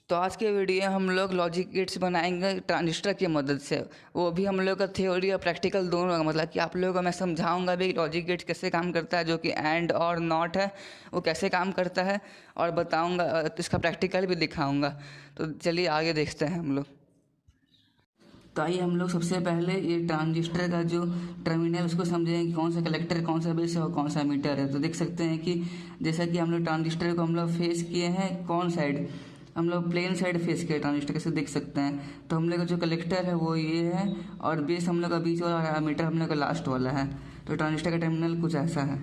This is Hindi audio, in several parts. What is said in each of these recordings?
तो आज के वीडियो हम लोग लॉजिक गेट्स बनाएंगे ट्रांजिस्टर की मदद से। वो भी हम लोग का थ्योरी और प्रैक्टिकल दोनों होगा। मतलब कि आप लोगों को मैं समझाऊंगा भी लॉजिक गेट्स कैसे काम करता है, जो कि एंड और नॉट है वो कैसे काम करता है, और बताऊंगा इसका प्रैक्टिकल भी दिखाऊंगा। तो चलिए आगे देखते हैं हम लोग। तो आइए हम लोग सबसे पहले ये ट्रांजिस्टर का जो टर्मिनल उसको समझेंगे कि कौन सा कलेक्टर, कौन सा बेस है और कौन सा मीटर है। तो देख सकते हैं कि जैसा कि हम लोग ट्रांजिस्टर को हम लोग फेस किए हैं कौन साइड, हम लोग प्लेन साइड फेस किए ट्रांजिस्टर, कैसे देख सकते हैं। तो हम लोग का जो कलेक्टर है वो ये है और बेस हम लोग का बीच वाला है, मीटर हम लोग का लास्ट वाला है। तो ट्रांजिस्टर का टर्मिनल कुछ ऐसा है।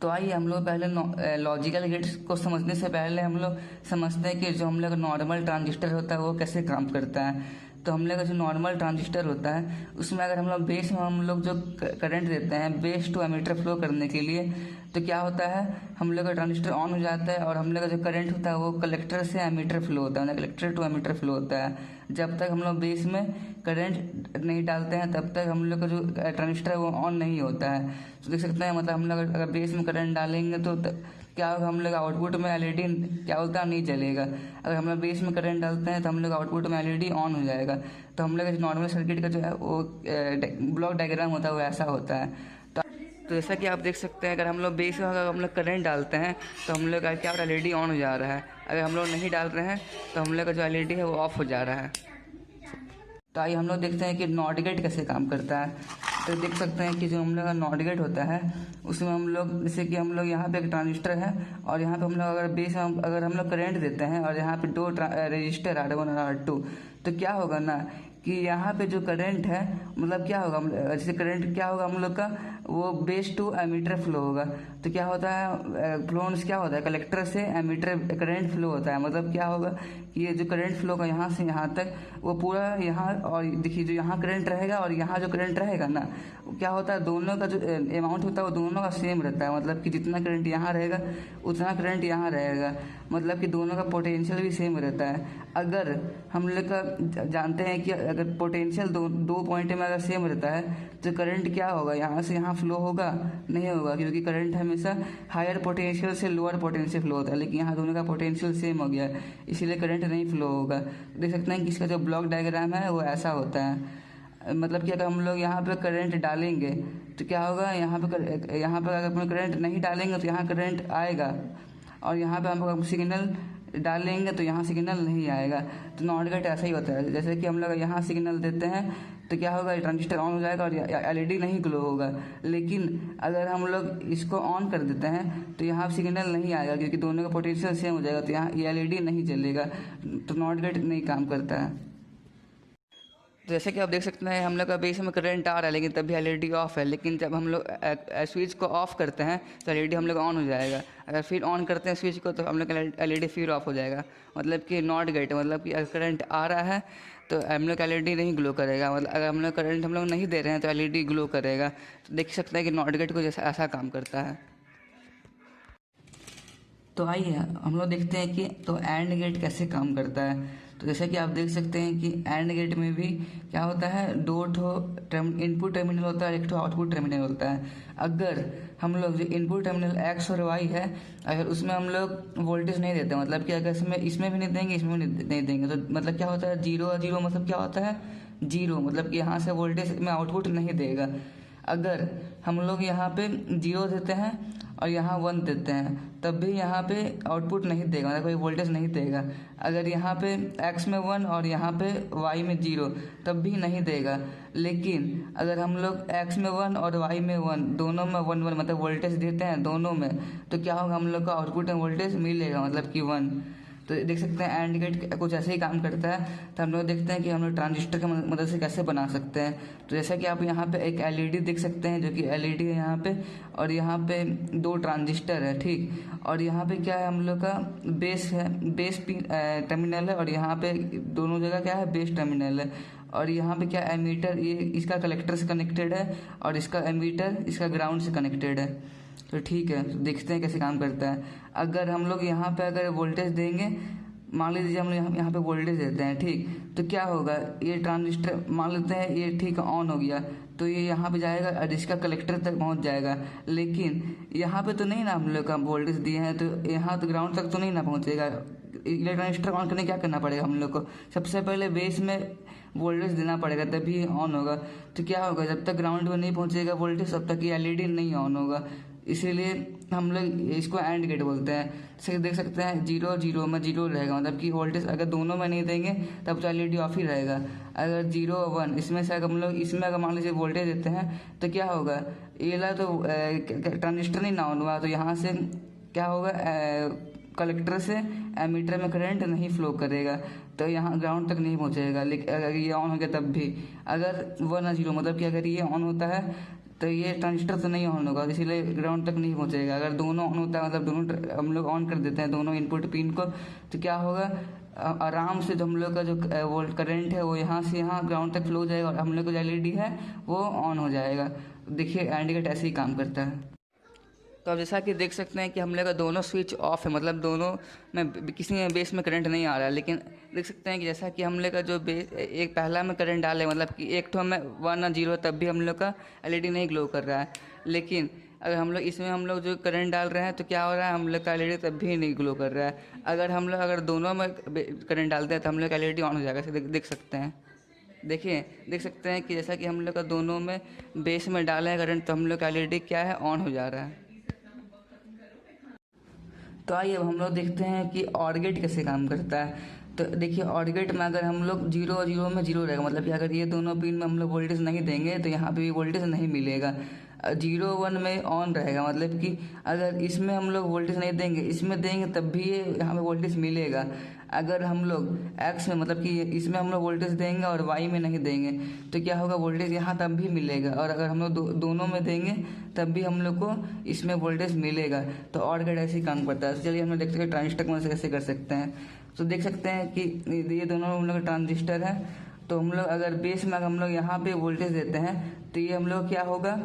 तो आइए हम लोग पहले लॉजिकल गेट्स को समझने से पहले हम लोग समझते हैं कि जो हम लोग का नॉर्मल ट्रांजिस्टर होता है वो कैसे काम करता है। तो हम लोग का जो नॉर्मल ट्रांजिस्टर होता है उसमें अगर हम लोग बेस में हम लोग जो करंट देते हैं बेस टू एमीटर फ्लो करने के लिए, तो क्या होता है, हम लोग का ट्रांजिस्टर ऑन हो जाता है और हम लोग का जो करंट होता है वो कलेक्टर से एमीटर फ्लो होता है, कलेक्टर टू एमीटर फ्लो होता है। जब तक हम लोग बेस में करंट नहीं डालते हैं तब तक हम लोग का जो ट्रांजिस्टर है वो ऑन नहीं होता है। तो देख सकते हैं, मतलब हम लोग अगर बेस में करंट डालेंगे तो क्या होगा, हम लोग आउटपुट में एलईडी क्या होता है, नहीं जलेगा। अगर हम लोग बेस में करंट डालते हैं तो हम लोग आउटपुट में एलईडी ऑन हो जाएगा। तो हम लोग नॉर्मल सर्किट का जो है वो ब्लॉक डायग्राम होता है वो ऐसा होता है। तो जैसा कि आप देख सकते हैं, अगर हम लोग बेस में अगर हम लोग करंट डालते हैं तो हम लोग का क्या एलईडी ऑन हो जा रहा है। अगर हम लोग नहीं डाल रहे हैं तो हम लोग का जो एलईडी है वो ऑफ हो जा रहा है। तो आइए हम लोग देखते हैं कि नॉट गेट कैसे काम करता है। तो देख सकते हैं कि जो हम लोग का नॉट गेट होता है उसमें हम लोग जैसे कि हम लोग यहाँ पे एक ट्रांजिस्टर है और यहाँ पे हम लोग अगर बेस में अगर हम लोग करंट देते हैं और यहाँ पे दो रजिस्टर R1 और R2, तो क्या होगा ना कि यहाँ पे जो करंट है, मतलब क्या होगा, जैसे करंट क्या होगा हम लोग का, वो बेस टू एमीटर फ्लो होगा। तो क्या होता है, फ्लोन्स क्या होता है, कलेक्टर से एमीटर करंट फ्लो होता है। मतलब क्या होगा कि ये जो करंट फ्लो का यहाँ से यहाँ तक वो पूरा यहाँ, और देखिए जो यहाँ करंट रहेगा और यहाँ जो करंट रहेगा ना, क्या होता है, दोनों का जो अमाउंट होता है वो दोनों का सेम रहता है। मतलब कि जितना करंट यहाँ रहेगा उतना करंट यहाँ रहेगा, मतलब कि दोनों का पोटेंशियल भी सेम रहता है। अगर हम लोग का जानते हैं कि अगर पोटेंशियल दो पॉइंट में अगर सेम रहता है तो करंट क्या होगा, यहाँ से यहाँ फ्लो होगा, नहीं होगा, क्योंकि करंट हमेशा हायर पोटेंशियल से लोअर पोटेंशियल फ्लो होता है। लेकिन यहाँ दोनों का पोटेंशियल सेम हो गया इसीलिए करंट नहीं फ्लो होगा। देख सकते हैं कि इसका जो ब्लॉक डायग्राम है वो ऐसा होता है। मतलब कि अगर हम लोग यहाँ पे करंट डालेंगे तो क्या होगा, यहाँ पे अगर हम करंट नहीं डालेंगे तो यहाँ करंट आएगा, और यहाँ पे हम सिग्नल डालेंगे तो यहाँ सिग्नल नहीं आएगा। तो नॉट गेट ऐसा ही होता है। जैसे कि हम लोग यहाँ सिग्नल देते हैं तो क्या होगा, ट्रांजिस्टर ऑन हो जाएगा और एलईडी नहीं ग्लो होगा। लेकिन अगर हम लोग इसको ऑन कर देते हैं तो यहाँ सिग्नल नहीं आएगा, क्योंकि दोनों का पोटेंशियल सेम हो जाएगा, तो यहाँ ये एलईडी नहीं जलेगा। तो नॉट गेट नहीं काम करता है। तो जैसे कि आप देख सकते हैं, हम लोग का बेस में करंट आ रहा है लेकिन तभी एलईडी ऑफ है। लेकिन जब हम लोग स्विच को ऑफ करते हैं तो एलईडी हम लोग ऑन हो जाएगा। अगर फिर ऑन करते हैं स्विच को तो हम लोग का एलईडी फिर ऑफ हो जाएगा। मतलब कि नॉट गेट, मतलब कि अगर करंट आ रहा है तो हम लोग एलईडी नहीं ग्लो करेगा। मतलब अगर हम लोग करंट हम लोग नहीं दे रहे हैं तो एलईडी ग्लो करेगा। तो देख सकते हैं कि नॉट गेट को जैसा ऐसा काम करता है। तो आइए हम लोग देखते हैं कि तो एंड गेट कैसे काम करता है। तो जैसा कि आप देख सकते हैं कि एंड गेट में भी क्या होता है, दो ठो इनपुट टर्मिनल होता है, एक ठो आउटपुट टर्मिनल होता है। अगर हम लोग जो इनपुट टर्मिनल एक्स और वाई है, अगर उसमें हम लोग वोल्टेज नहीं देते, मतलब कि अगर इसमें भी नहीं देंगे इसमें भी नहीं देंगे, तो मतलब क्या होता है, जीरो जीरो, मतलब क्या होता है जीरो, मतलब कि यहाँ से वोल्टेज में आउटपुट नहीं देगा। अगर हम लोग यहाँ पे जीरो देते हैं और यहाँ वन देते हैं तब भी यहाँ पे आउटपुट नहीं देगा, मतलब कोई वोल्टेज नहीं देगा। अगर यहाँ पे एक्स में वन और यहाँ पे वाई में जीरो तब भी नहीं देगा। लेकिन अगर हम लोग एक्स में वन और वाई में वन, दोनों में वन वन मतलब वोल्टेज देते हैं दोनों में, तो क्या होगा, हम लोग का आउटपुट में वोल्टेज मिलेगा, मतलब कि वन। तो देख सकते हैं एंड गेट कुछ ऐसे ही काम करता है। तो हम लोग देखते हैं कि हम लोग ट्रांजिस्टर की मदद से कैसे बना सकते हैं। तो जैसा कि आप यहाँ पे एक एलईडी देख सकते हैं, जो कि एलईडी है यहाँ पे, और यहाँ पे दो ट्रांजिस्टर है, ठीक। और यहाँ पे क्या है, हम लोग का बेस है, टर्मिनल है, और यहाँ पे दोनों जगह क्या है, बेस टर्मिनल है। और यहाँ पे क्या एमीटर, ये इसका कलेक्टर से कनेक्टेड है और इसका एमीटर इसका ग्राउंड से कनेक्टेड है। तो ठीक है, तो देखते हैं कैसे काम करता है। अगर हम लोग यहाँ पे अगर वोल्टेज देंगे, मान लीजिए हम लोग यहाँ पे वोल्टेज देते हैं, ठीक, तो क्या होगा, ये ट्रांजिस्टर मान लेते हैं ये ठीक ऑन हो गया, तो ये यहाँ पे जाएगा और इसका कलेक्टर तक पहुँच जाएगा। लेकिन यहाँ पे तो नहीं ना हम लोग का वोल्टेज दिए हैं, तो यहाँ तो ग्राउंड तक तो नहीं ना पहुँचेगा, इलेक्ट्रॉनिक ऑन करने क्या करना पड़ेगा हम लोग को, सबसे पहले बेस में वोल्टेज देना पड़ेगा तभी ऑन होगा। तो क्या होगा, जब तक ग्राउंड में नहीं पहुंचेगा वोल्टेज तब तक ये एलईडी नहीं ऑन होगा, इसीलिए हम लोग इसको एंड गेट बोलते हैं। जैसे देख सकते हैं 0 0 में 0 रहेगा, मतलब कि वोल्टेज अगर दोनों में नहीं देंगे तब तो एलईडी ऑफ ही रहेगा। अगर 0 1 इसमें से अगर हम लोग इसमें अगर मान लीजिए वोल्टेज देते हैं तो क्या होगा, ये ला तो ट्रांजिस्टर नहीं ना ऑन हुआ, तो यहाँ से क्या होगा, कलेक्टर से एमीटर में करंट नहीं फ्लो करेगा, तो यहाँ ग्राउंड तक नहीं पहुँचेगा। लेकिन अगर ये ऑन हो गया तब भी, अगर 1 0 मतलब कि अगर ये ऑन होता है तो ये ट्रांजिस्टर तो नहीं ऑन होगा, इसीलिए ग्राउंड तक नहीं पहुँचेगा। अगर दोनों ऑन होता है, मतलब दोनों हम लोग ऑन कर देते हैं दोनों इनपुट पिन को, तो क्या होगा, आराम से जो हम लोग का जो वोल्ट करंट है वो यहाँ से यहाँ ग्राउंड तक फ्लो हो जाएगा और हम लोग का जो एलईडी है वो ऑन हो जाएगा। देखिए एंड गेट ऐसे ही काम करता है। तो अब जैसा कि देख सकते हैं कि हम लोग का दोनों स्विच ऑफ है, मतलब दोनों में किसी में बेस में करंट नहीं आ रहा है। लेकिन देख सकते हैं कि जैसा कि हम लोग का जो बेस एक पहला में करंट डाले, मतलब कि एक तो हमें 1 0 तब भी हम लोग का एलईडी नहीं ग्लो कर रहा है। लेकिन अगर हम लोग इसमें हम लोग जो करंट डाल रहे हैं तो क्या हो रहा है, हम लोग का एलईडी तब भी नहीं ग्लो कर रहा है। अगर हम लोग अगर दोनों में करंट डालते हैं तो हम लोग का एलईडी ऑन हो जाएगा। देख सकते हैं, देखिए देख सकते हैं कि जैसा कि हम लोग का दोनों में बेस में डाला है करंट, तो हम लोग का एलईडी क्या है, ऑन हो जा रहा है। तो आइए अब हम लोग देखते हैं कि ऑर गेट कैसे काम करता है। तो देखिए ऑर गेट में अगर हम लोग 0 0 में 0 रहेगा, मतलब कि अगर ये दोनों पिन में हम लोग वोल्टेज नहीं देंगे तो यहाँ पे भी वोल्टेज नहीं मिलेगा। 0 1 में ऑन रहेगा, मतलब कि अगर इसमें हम लोग वोल्टेज नहीं देंगे, इसमें देंगे तब भी ये यहाँ पे वोल्टेज मिलेगा। अगर हम लोग एक्स में, मतलब कि इसमें हम लोग वोल्टेज देंगे और वाई में नहीं देंगे तो क्या होगा, वोल्टेज यहाँ तब भी मिलेगा। और अगर हम लोग दोनों में देंगे तब भी हम लोग को इसमें वोल्टेज मिलेगा। तो ऑर गेट ऐसे ही काम करता है। तो चलिए हम लोग देखते हैं ट्रांजिस्टर को कैसे कर सकते हैं। तो देख सकते हैं कि ये दोनों हम लोग ट्रांजिस्टर है। तो हम लोग अगर बेस में अगर हम लोग यहाँ पे वोल्टेज देते हैं तो ये हम लोग क्या होगा,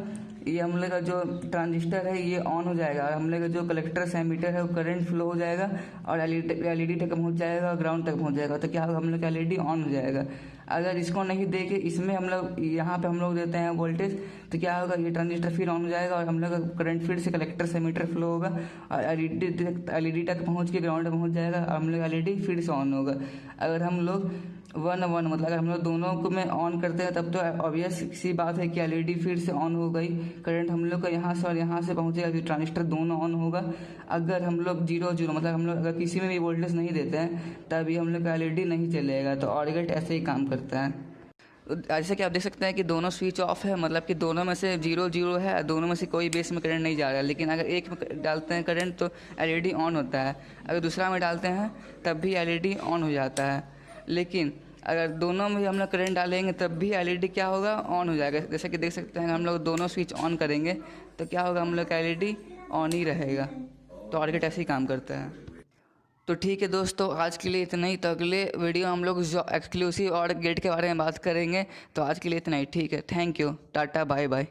ये हम लोग का जो ट्रांजिस्टर है ये ऑन हो जाएगा और हम लोग का जो कलेक्टर से एमीटर है वो करंट फ्लो हो जाएगा और एलईडी तक पहुंच जाएगा और ग्राउंड तक पहुंच जाएगा। तो क्या होगा, हम लोग का एलईडी ऑन हो जाएगा। अगर इसको नहीं दे के इसमें हम लोग यहाँ पे हम लोग देते हैं वोल्टेज, तो क्या होगा, ये ट्रांजिस्टर फिर ऑन हो जाएगा और हम लोग का करंट फिर से कलेक्टर से एमीटर फ्लो होगा और एलईडी तक पहुँच के ग्राउंड पहुँच जाएगा और हम लोग एलईडी फिर से ऑन होगा। अगर हम लोग 1 1 मतलब अगर हम लोग दोनों को में ऑन करते हैं तब तो ऑब्वियस सी बात है कि एलईडी फिर से ऑन हो गई, करंट हम लोग का यहाँ से और यहाँ से पहुँचेगा कि ट्रांजिस्टर दोनों ऑन होगा। अगर हम लोग 0 0 मतलब हम लोग अगर किसी में भी वोल्टेज नहीं देते हैं तभी हम लोग का एलईडी नहीं चलेगा। तो ऑर गेट ऐसे ही काम करता है। जैसे कि आप देख सकते हैं कि दोनों स्विच ऑफ है, मतलब कि दोनों में से 0 0 है, दोनों में से कोई बेस में करंट नहीं जा रहा है। लेकिन अगर एक में डालते हैं करंट तो एलईडी ऑन होता है, अगर दूसरा में डालते हैं तब भी एलईडी ऑन हो जाता है। लेकिन अगर दोनों में हम लोग करंट डालेंगे तब भी एलईडी क्या होगा, ऑन हो जाएगा। जैसे कि देख सकते हैं हम लोग दोनों स्विच ऑन करेंगे तो क्या होगा, हम लोग का एलईडी ऑन ही रहेगा। तो ऑर गेट ऐसे ही काम करता है। तो ठीक है दोस्तों, आज के लिए इतना ही। तो अगले वीडियो हम लोग जो एक्सक्लूसिव ऑर गेट के बारे में बात करेंगे। तो आज के लिए इतना ही, ठीक है, thank you, tata bye bye.